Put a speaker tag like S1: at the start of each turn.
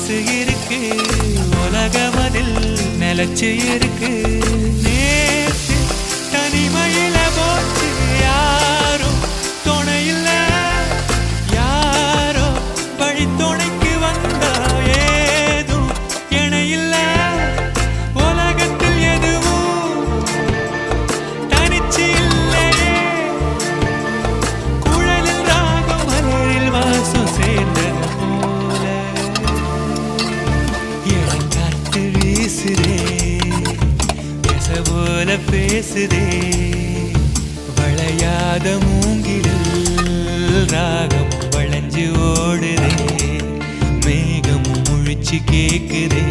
S1: காத்து இருக்கு உலகமதில் நிலச்சு இருக்கு நேற்று தனிமையில போச்சு யாரும் துணையில்ல யாரோ வழி துணைக்கு வந்தா ஏதும் இணையில்ல உலகத்தில் எதுவும் தனிச்சு இல்லையே குழலில் ராகம் மலரில் வாசம் சேர்ந்தது போல இளங்காற்று வீசுதே போல பேசுதே வளையாத மூங்கிலில் ராகம் வளைஞ்சு ஓடுதே மேகம் முழிச்சு கேக்குதே